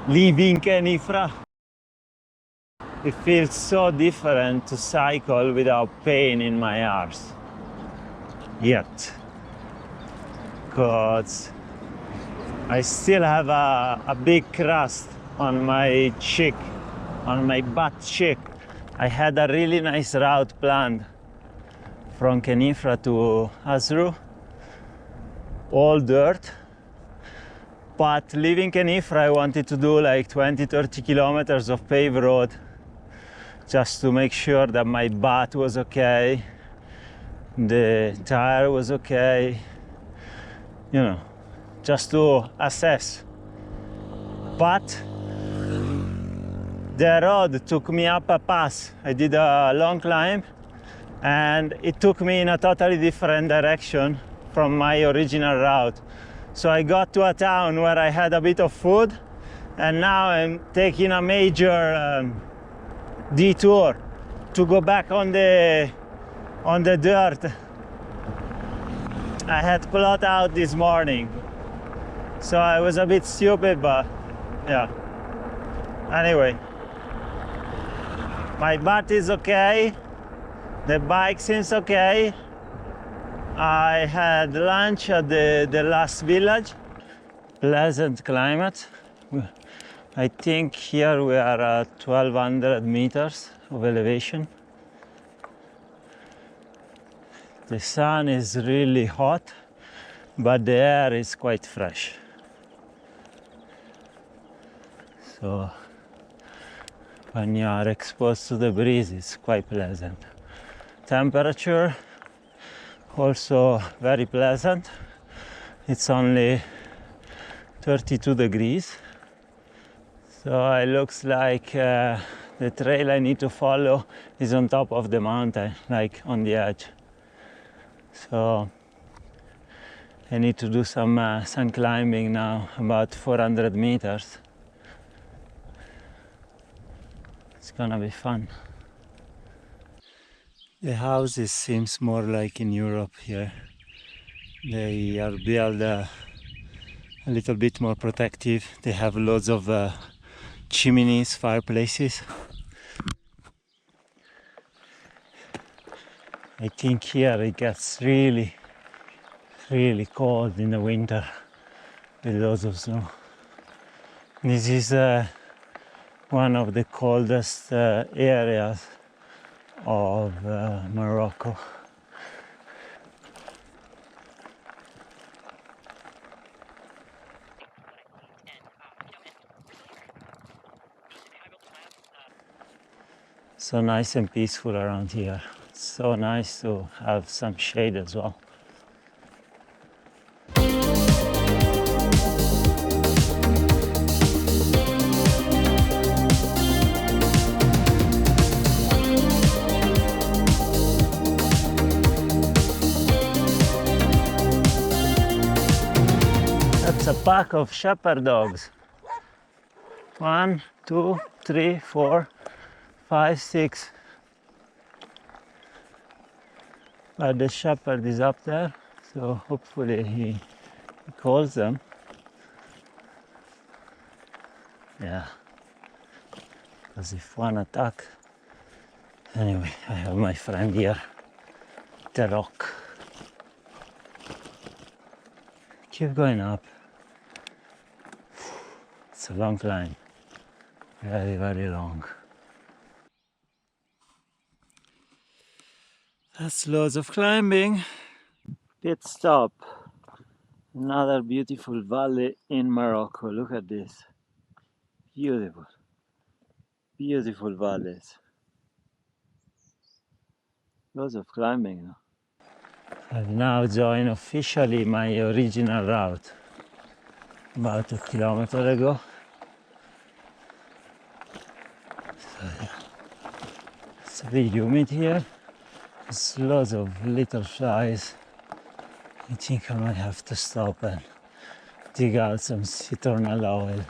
leaving Khenifra. It feels so different to cycle without pain in my arse. Yet. Because I still have a big crust on my cheek, on my butt cheek. I had a really nice route planned from Khenifra to Azrou, all dirt. But leaving Khenifra, I wanted to do like 20-30 kilometers of paved road just to make sure that my butt was okay, the tire was okay, you know, just to assess. But the road took me up a pass. I did a long climb and it took me in a totally different direction from my original route. So I got to a town where I had a bit of food, and now I'm taking a major detour to go back on the dirt I had plotted out this morning. So I was a bit stupid, but yeah. Anyway, my butt is okay, the bike seems okay. I had lunch at the last village. Pleasant climate. I think here we are at 1200 meters of elevation. The sun is really hot, but the air is quite fresh. So when you are exposed to the breeze, it's quite pleasant. Temperature also very pleasant. It's only 32 degrees. So it looks like the trail I need to follow is on top of the mountain, like on the edge. So I need to do some climbing now, about 400 meters. It's gonna be fun. The houses seems more like in Europe here. They are built a little bit more protective. They have loads of chimneys, fireplaces. I think here it gets really cold in the winter with loads of snow. This is one of the coldest areas of Morocco. So nice and peaceful around here. So nice to have some shade as well. That's a pack of shepherd dogs. 1, 2, 3, 4, 5, 6. But the shepherd is up there, so hopefully he calls them. Yeah, because if one attack. Anyway, I have my friend here, the rock. Keep going up. It's a long climb, very long. That's loads of climbing. Pit stop. Another beautiful valley in Morocco. Look at this. Beautiful. Beautiful valleys. Loads of climbing now. I've now joined officially my original route about a kilometer ago. So yeah. It's very humid here. There's lots of little flies. I think I might have to stop and dig out some citronella oil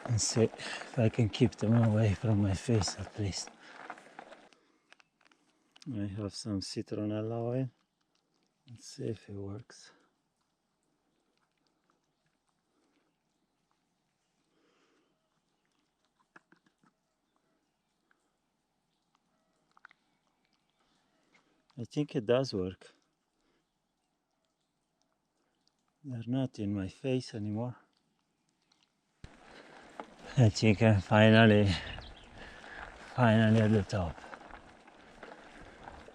and see if I can keep them away from my face at least. I have some citronella oil. Let's see if it works. I think it does work. They're not in my face anymore. I think I'm finally at the top.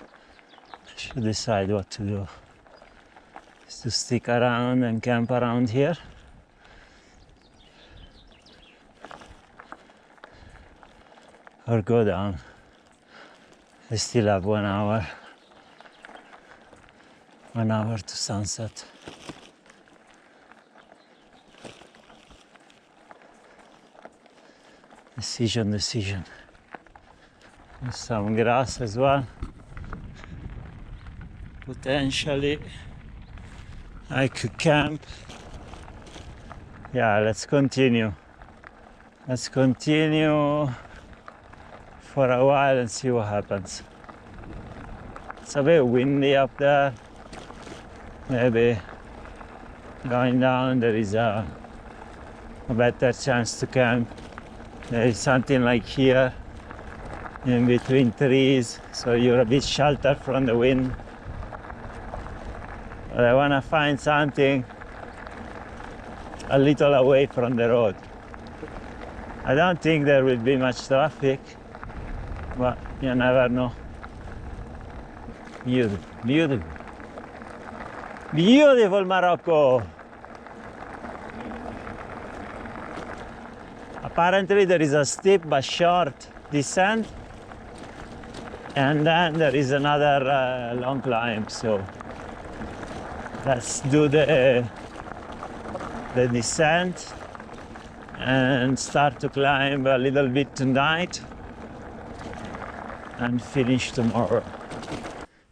I should decide what to do. Is to stick around and camp around here, or go down. I still have 1 hour. 1 hour to sunset. Decision. There's some grass as well. Potentially I could camp. Yeah, let's continue. Let's continue for a while and see what happens. It's a bit windy up there. Maybe going down there is a better chance to camp. There is something like here in between trees, so you're a bit sheltered from the wind. But I want to find something a little away from the road. I don't think there will be much traffic, but you never know. Beautiful Morocco. Apparently there is a steep but short descent, and then there is another long climb. So let's do the descent and start to climb a little bit tonight and finish tomorrow.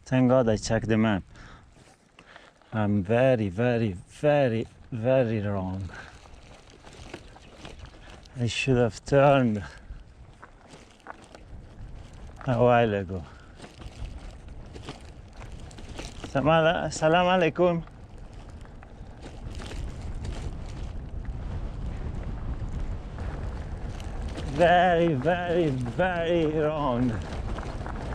Thank God I checked the map. I'm very wrong. I should have turned a while ago. Salam alaikum. Very wrong.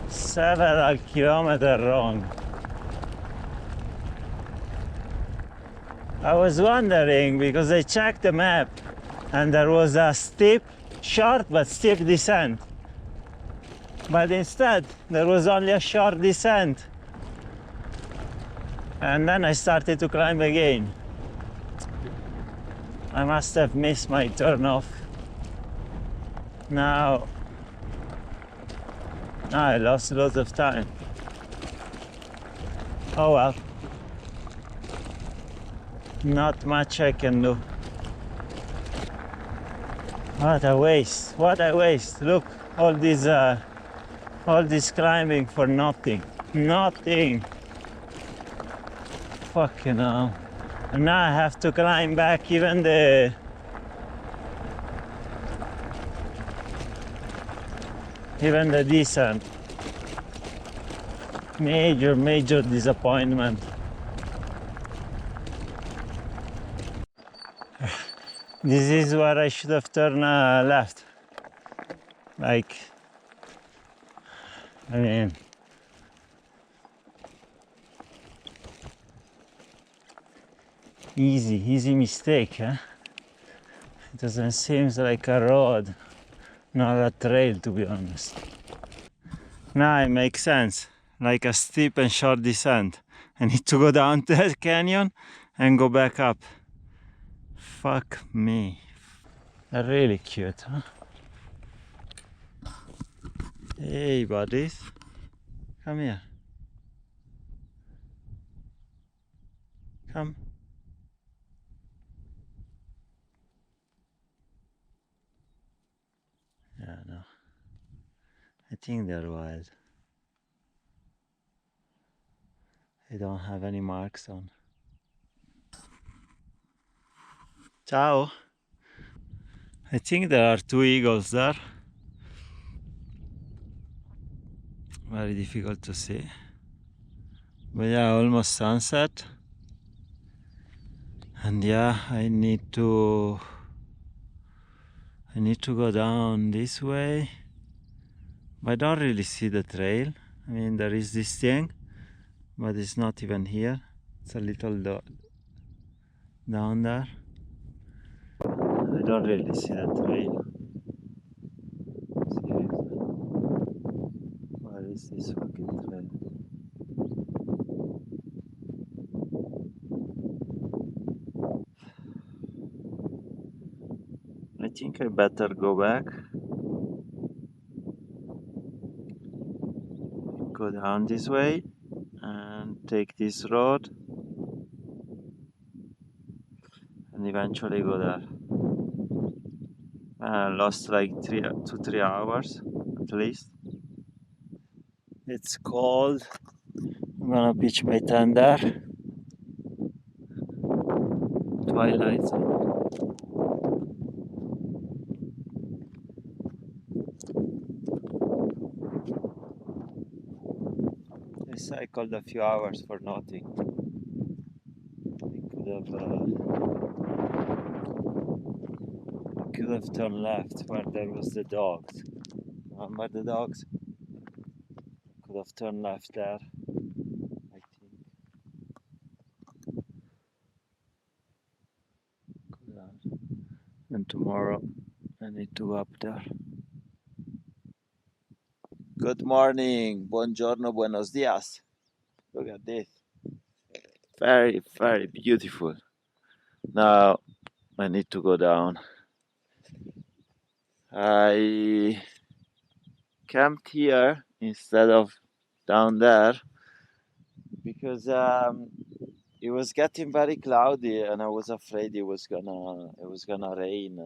Several kilometers wrong. I was wondering because I checked the map and there was a steep, short but steep descent. But instead, there was only a short descent. And then I started to climb again. I must have missed my turn off. Now I lost lots of time. Oh well. Not much I can do. What a waste, what a waste. Look, all this climbing for nothing. Nothing. Fucking hell. And now I have to climb back even the descent. Major disappointment. This is where I should have turned left. Like, I mean, easy mistake, huh? It doesn't seem like a road, not a trail, to be honest. Now it makes sense, like a steep and short descent. I need to go down the canyon and go back up. Fuck me. They're really cute, huh? Hey buddies, come here. Come. Yeah, no. I think they're wild. They don't have any marks on. Ciao. I think there are 2 eagles there. Very difficult to see. But yeah, almost sunset. And yeah, I need to go down this way. But I don't really see the trail. I mean, there is this thing, but it's not even here. It's a little down there. I don't really see the trail. Seriously. Where is this fucking trail? I think I better go back. Go down this way and take this road and eventually go there. I lost like 2-3 hours at least. It's cold. I'm gonna pitch my tent there. Twilight zone. I cycled a few hours for nothing. I could have turned left where there was the dogs. Remember the dogs? Could have turned left there, I think. Could have. And tomorrow I need to go up there. Good morning, buongiorno, buenos dias. Look at this. Very, very beautiful. Now I need to go down. I camped here instead of down there because it was getting very cloudy and I was afraid it was gonna rain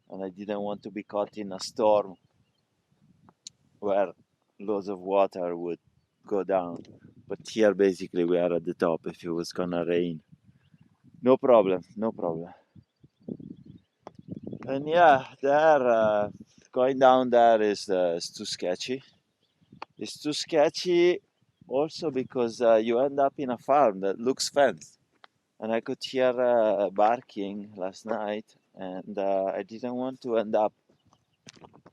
and I didn't want to be caught in a storm where loads of water would go down. But here basically we are at the top. If it was gonna rain, no problem. And yeah, there going down there is too sketchy. It's too sketchy also because you end up in a farm that looks fenced. And I could hear barking last night, and I didn't want to end up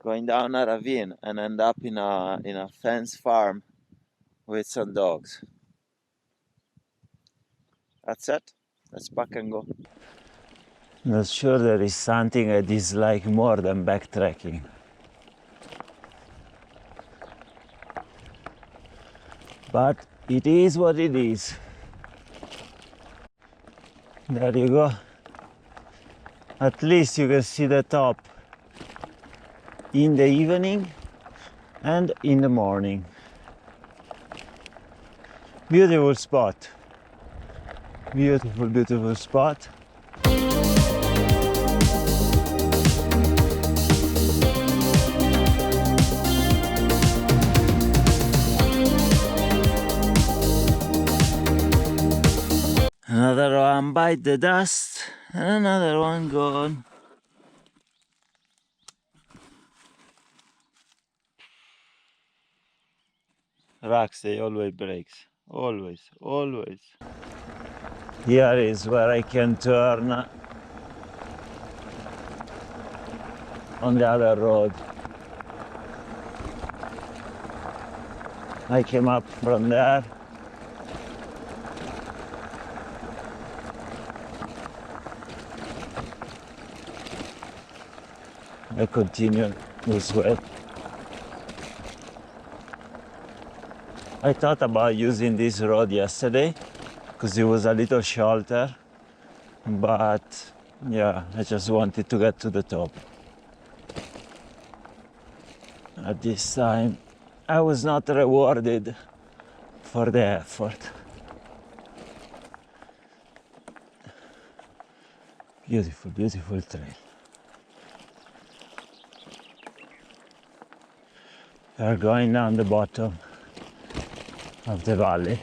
going down a ravine and end up in a fenced farm with some dogs. That's it. Let's pack and go. Not sure there is something I dislike more than backtracking. But it is what it is. There you go. At least you can see the top in the evening and in the morning. Beautiful spot. Beautiful spot. Another one bite the dust, and another one gone. Rocks, they always breaks. Always. Here is where I can turn on the other road. I came up from there. I continue this way. I thought about using this road yesterday because it was a little shorter, but yeah, I just wanted to get to the top. At this time, I was not rewarded for the effort. Beautiful trail. We are going down the bottom of the valley.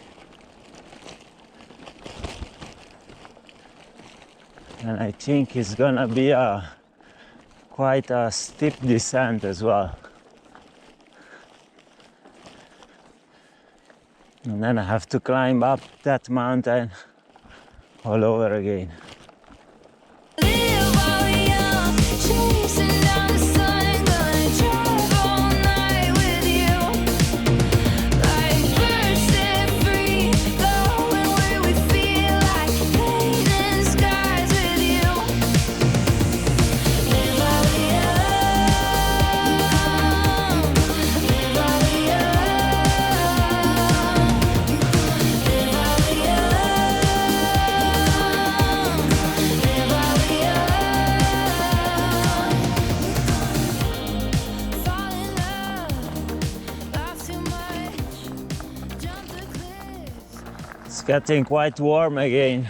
And I think it's gonna be quite a steep descent as well. And then I have to climb up that mountain all over again. getting quite warm again.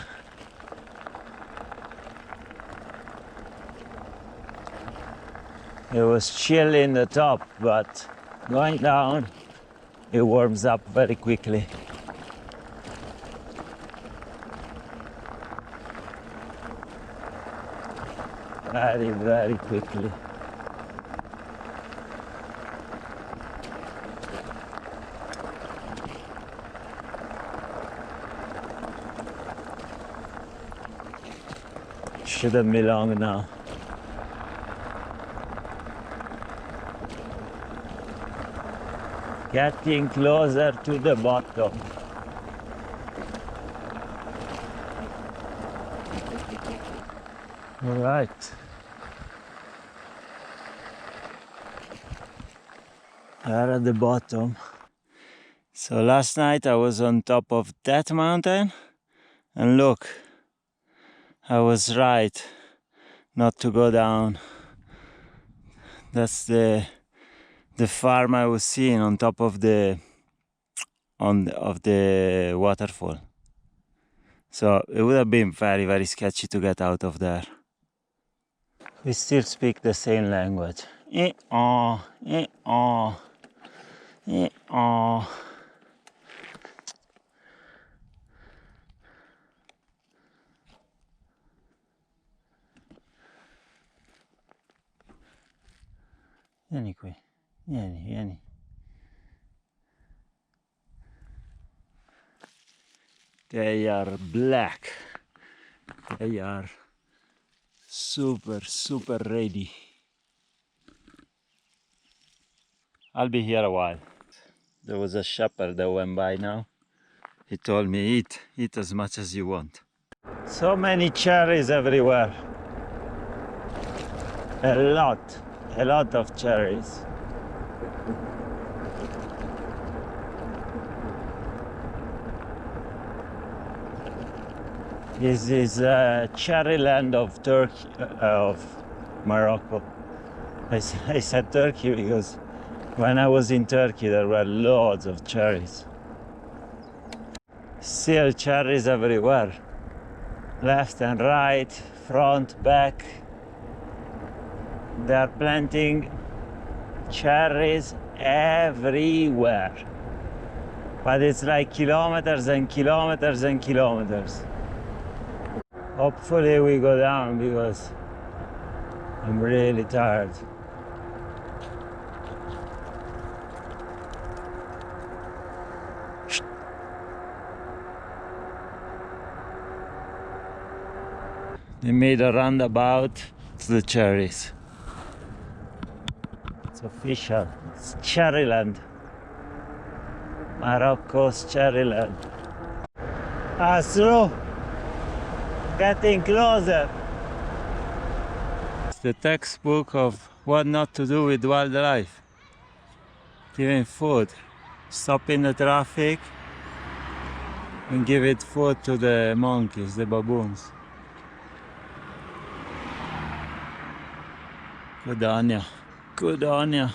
It was chill in the top, but going down, it warms up very quickly. Very, very quickly. Shouldn't be long now. Getting closer to the bottom. All right. We're at the bottom. So last night I was on top of that mountain, and look, I was right not to go down. That's the farm I was seeing on top of the waterfall. So it would have been very, very sketchy to get out of there. We still speak the same language. Vieni qui, vieni. They are black. They are super, super ready. I'll be here a while. There was a shepherd that went by now. He told me, eat as much as you want. So many cherries everywhere. A lot of cherries. This is cherry land of Turkey, of Morocco. I said Turkey because when I was in Turkey there were loads of cherries. Still cherries everywhere. Left and right, front, back. They are planting cherries everywhere. But it's like kilometers and kilometers and kilometers. Hopefully we go down because I'm really tired. They made a roundabout to the cherries. It's official. It's cherryland. Morocco's cherryland. Azrou! Getting closer. It's the textbook of what not to do with wildlife. Giving food. Stop in the traffic and give it food to the monkeys, the baboons. Good on ya. Good on ya.